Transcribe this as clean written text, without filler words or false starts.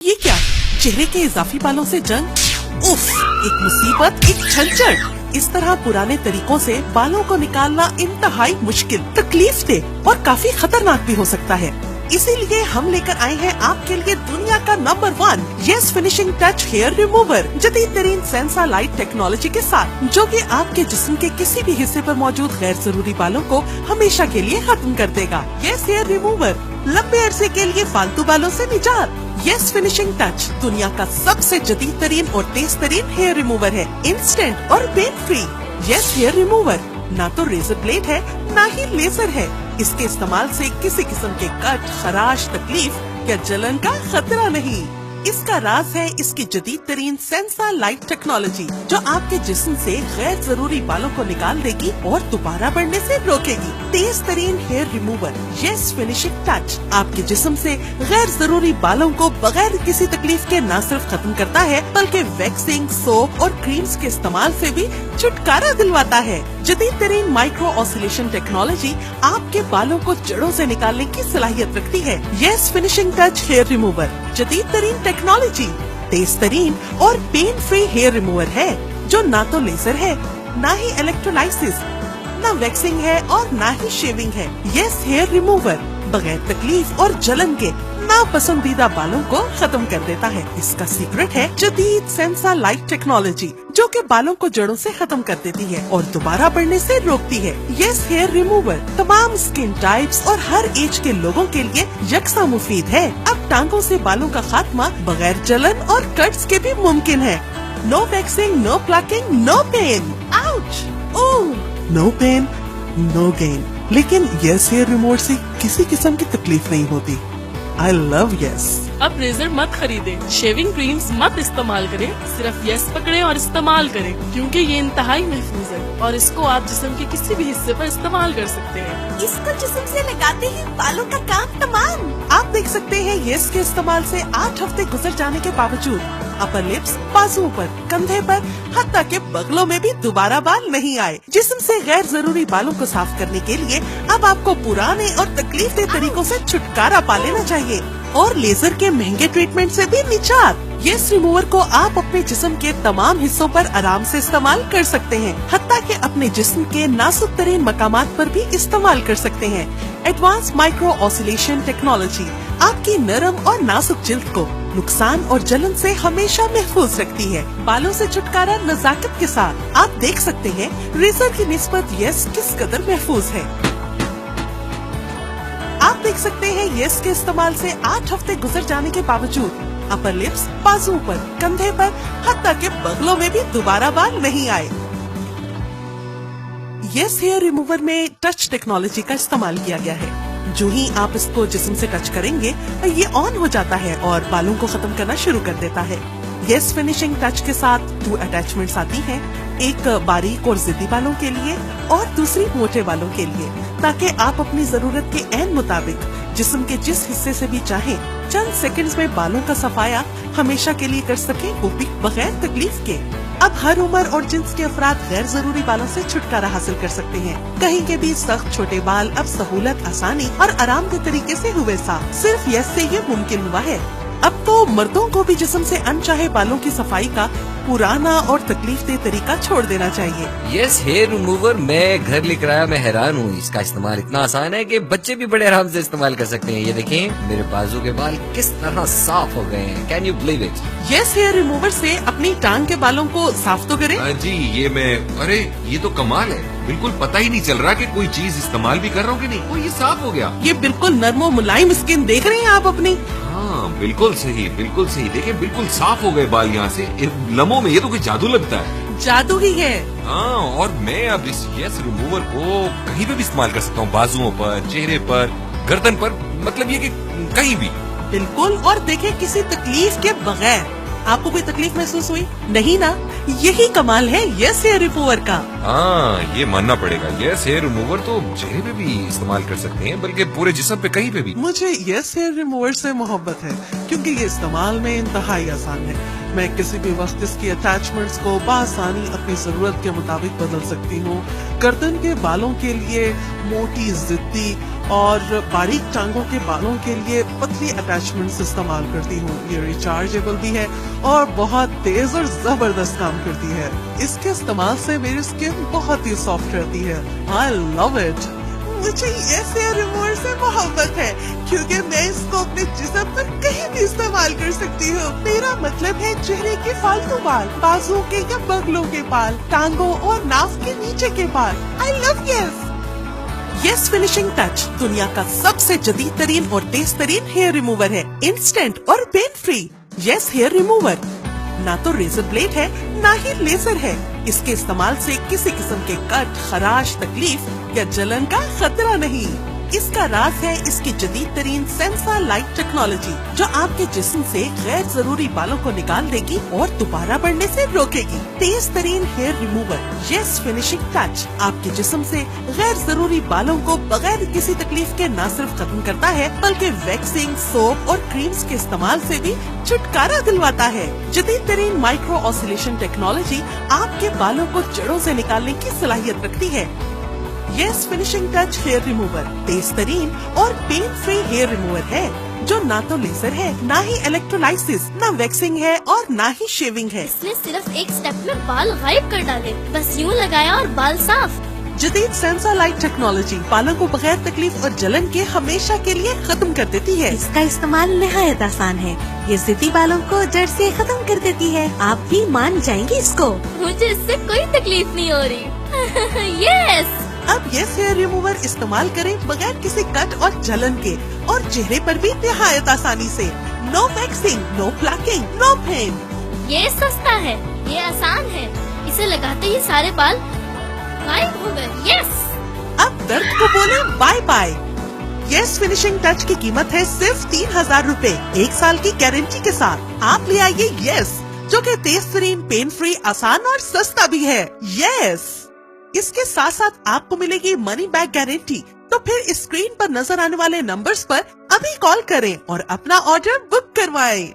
ये क्या, चेहरे के इजाफी बालों से जंग? उफ, एक मुसीबत, एक झंझट। इस तरह पुराने तरीकों से बालों को निकालना इंतहाई मुश्किल, तकलीफदेह और काफी खतरनाक भी हो सकता है। इसीलिए हम लेकर आए हैं आपके लिए दुनिया का number 1 yes finishing touch hair remover, जदीद तरीन सेंसा लाइट टेक्नोलॉजी के साथ, जो कि आपके जिस्म के किसी भी हिस्से पर मौजूद गैर जरूरी बालों को हमेशा के लिए खत्म कर देगा। यस हेयर रिमूवर, लंबे अरसे के लिए फालतू बालों से निजात। यस फिनिशिंग टच दुनिया का सबसे जदीद तरीन और तेज तरीन हेयर रिमूवर है, इंस्टेंट और pain free. Yes hair remover ना तो रेजर ब्लेड है, ना ही लेजर है। इसके इस्तेमाल से किसी किस्म के कट, खराश, तकलीफ या जलन का खतरा नहीं। इसका राज है इसकी जदीद तरीन सेंसा लाइट टेक्नोलॉजी, जो आपके जिस्म से गैर जरूरी बालों को निकाल देगी और दोबारा बढ़ने से रोकेगी। तेज तरीन hair remover yes finishing touch आपके जिस्म से गैर जरूरी बालों को बगैर किसी तकलीफ के न सिर्फ खत्म करता है, बल्कि वैक्सिंग, सोप और क्रीम्स के इस्तेमाल से भी छुटकारा दिलवाता है। जदीद तरीन माइक्रो ऑसिलेशन टेक्नोलॉजी आपके बालों को जड़ों से निकालने की सलाहियत रखती है। Yes finishing touch hair remover जदीद तरीन टेक्नोलॉजी, तेज तरीन और पेन फ्री हेयर रिमूवर है, जो ना तो लेजर है, ना ही इलेक्ट्रोलाइसिस, ना वैक्सिंग है और ना ही शेविंग है। यस हेयर रिमूवर बगैर तकलीफ और जलन के नापसंदीदा बालों को खत्म कर देता है। इसका सीक्रेट है जदीद सेंसा लाइट टेक्नोलॉजी, जो कि बालों को जड़ों से खत्म कर देती है और दोबारा बढ़ने से रोकती है। यस हेयर रिमूवर तमाम स्किन टाइप्स और हर एज के लोगों के लिए यकसा मुफीद है। अब टांगों से बालों का खात्मा बगैर जलन और कट्स के भी मुमकिन है। No waxing, no plucking, no pain. Ouch, no pain, no gain. लेकिन यस हेयर रिमूवर से किसी किस्म की तकलीफ नहीं होती। I love yes। अब रेजर मत खरीदे, शेविंग क्रीम्स मत इस्तेमाल करें, सिर्फ यस पकड़े और इस्तेमाल करें, क्योंकि ये इंतहाई महफूज है और इसको आप जिस्म के किसी भी हिस्से पर इस्तेमाल कर सकते हैं। इसको जिस्म से लगाते ही बालों का काम तमाम। आप देख सकते हैं यस के इस्तेमाल से 8 हफ्ते गुजर जाने के बावजूद अपर लिप्स, बाजुओं पर, कंधे पर, हत्ता के बगलों में भी दोबारा बाल नहीं आए। जिस्म से गैर जरूरी बालों को साफ करने के लिए अब आपको पुराने और तकलीफदेह तरीकों से छुटकारा पा लेना चाहिए और लेजर के महंगे ट्रीटमेंट से भी निजात। यस रिमूवर को आप अपने जिस्म के तमाम हिस्सों पर आराम से इस्तेमाल कर सकते हैं, हत्ता कि अपने जिस्म के नाजुक तरीन मकामात पर भी इस्तेमाल कर सकते हैं। एडवांस माइक्रो ऑसिलेशन टेक्नोलॉजी आपकी नरम और नाजुक जिल्द को नुकसान और जलन से हमेशा महफूज रखती है। बालों से छुटकारा नजाकत के साथ। आप देख सकते हैं रेजर की निस्बत यस किस कदर महफूज है। आप देख सकते हैं यस के इस्तेमाल से 8 हफ्ते गुजर जाने के बावजूद अपर लिप्स, बाजुओं पर, कंधे पर, हत्ता के बगलों में भी दोबारा बाल नहीं आए। यस हेयर रिमूवर में टच टेक्नोलॉजी का इस्तेमाल किया गया है। जो ही आप इसको जिस्म से टच करेंगे, ये ऑन हो जाता है और बालों को खत्म करना शुरू कर देता है। यस फिनिशिंग टच के साथ 2 अटैचमेंट्स आती हैं, एक बारीक और जिद्दी बालों के लिए और दूसरी मोटे बालों के लिए, ताकि आप अपनी जरूरत के ऐन मुताबिक जिस्म के जिस हिस्से से भी चाहें, चंद सेकंड्स में बालों का सफाया हमेशा के लिए कर सके, वो भी बगैर तकलीफ के। अब हर उम्र और जिन्स के अफराद गैर जरूरी बालों से छुटकारा हासिल कर सकते हैं। कहीं के भी सख्त छोटे बाल अब सहूलत, आसानी और आराम के तरीके से हुए साफ। सिर्फ यस से ये मुमकिन हुआ है। अब तो मर्दों को भी जिस्म से अनचाहे बालों की सफाई का पुराना और तकलीफदेह तरीका छोड़ देना चाहिए। यस हेयर रिमूवर मैं घर लेकर आया, मैं हैरान हूँ। इसका इस्तेमाल इतना आसान है कि बच्चे भी बड़े आराम से इस्तेमाल कर सकते हैं। ये देखें, मेरे बाजू के बाल किस तरह साफ हो गए हैं। Can you believe it? Yes hair remover से अपनी टांग के बालों को साफ तो करें। जी ये मैं, अरे ये तो कमाल है। बिल्कुल पता ही नहीं चल रहा कि कोई चीज इस्तेमाल भी कर रहा हूँ कि नहीं। वो ये साफ हो गया। ये बिल्कुल नर्म और मुलायम स्किन देख रहे हैं आप अपनी। हाँ बिल्कुल सही, बिल्कुल सही। देखिए बिल्कुल साफ हो गए बाल यहाँ से लम्हों में। ये तो कोई जादू लगता है। जादू ही है। हाँ, और मैं अब इस यस रिमूवर को कहीं पे भी इस्तेमाल कर सकता हूँ, बाजुओं पर, चेहरे पर, गर्दन पर, मतलब ये कि कहीं भी। बिल्कुल, और देखे किसी तकलीफ के बगैर। आपको कोई तकलीफ महसूस हुई? नहीं ना? यही कमाल है यस हेयर रिमूवर का। हाँ ये मानना पड़ेगा। यस हेयर रिमूवर तो चेहरे पे भी इस्तेमाल कर सकते हैं, बल्कि पूरे जिस्म पे, कहीं पे भी। मुझे यस हेयर रिमूवर से मोहब्बत है, क्योंकि ये इस्तेमाल में इंतहाई आसान है। मैं किसी भी वक्त इसकी अटैचमेंट्स को बआसानी अपनी जरूरत के मुताबिक बदल सकती हूँ। गर्दन के बालों के लिए मोटी, जिद्दी और बारीक टांगों के बालों के लिए पतली अटैचमेंट्स इस्तेमाल करती हूँ। ये रिचार्जेबल भी है और बहुत तेज और जबरदस्त काम करती है। इसके इस्तेमाल से मेरी स्किन बहुत ही सॉफ्ट रहती है। I love it. मुझे ये हेयर रिमूवर से मोहब्बत है क्योंकि मैं इसको अपने जिस्म पर कहीं भी इस्तेमाल कर सकती हूँ। मेरा मतलब है चेहरे के फालतू बाल, बाजू के या बगलों के बाल, टांगों और नाक के नीचे के बाल। I love yes finishing touch दुनिया का सबसे जदीद तरीन और तेज तरीन हेयर रिमूवर है। इंस्टेंट और pain free. Yes hair remover ना तो रेजर ब्लेड है ना ही लेजर है। इसके इस्तेमाल से किसी किस्म के कट, खराश, तकलीफ या जलन का खतरा नहीं। इसका राज है इसकी जदीद तरीन सेंसा लाइट टेक्नोलॉजी जो आपके जिस्म से गैर जरूरी बालों को निकाल देगी और दोबारा बढ़ने से रोकेगी। तेज तरीन hair remover yes finishing touch आपके जिस्म से गैर जरूरी बालों को बगैर किसी तकलीफ के न सिर्फ खत्म करता है बल्कि वैक्सिंग, सोप और क्रीम्स के इस्तेमाल से भी छुटकारा दिलवाता है। जदीद तरीन माइक्रो ऑसिलेशन टेक्नोलॉजी आपके बालों को जड़ों से निकालने की सलाहियत रखती है। Yes finishing touch hair remover तेज तरीन और पेन फ्री हेयर रिमूवर है जो ना तो लेजर है, ना ही इलेक्ट्रोलाइसिस, ना वैक्सिंग है और ना ही शेविंग है। इसने सिर्फ एक स्टेप में बाल गायब कर डाले, बस यूं लगाया और बाल साफ। जदीद सेंसा लाइट टेक्नोलॉजी बालों को बगैर तकलीफ और जलन के हमेशा के लिए खत्म कर देती है। इसका इस्तेमाल निहायत आसान है। ये जिद्दी बालों को जड़ से खत्म कर देती है। आप भी मान जाएंगी इसको। मुझे इससे कोई तकलीफ नहीं हो रही। यस अब यस हेयर रिमूवर इस्तेमाल करें बगैर किसी कट और जलन के और चेहरे पर भी निहायत आसानी से। No waxing, no plucking, no pain. ये सस्ता है, ये आसान है। इसे लगाते ही सारे बाल गायब हो गए। यस अब दर्द को बोले bye bye. Yes finishing touch की कीमत है सिर्फ 3000 रूपए 1 साल की गारंटी के साथ। आप ले आइए यस जो कि तेज तरीन, पेन फ्री, आसान और सस्ता भी है। यस इसके साथ साथ आपको मिलेगी मनी बैक गारंटी। तो फिर स्क्रीन पर नजर आने वाले नंबर्स पर अभी कॉल करें और अपना ऑर्डर बुक करवाएं।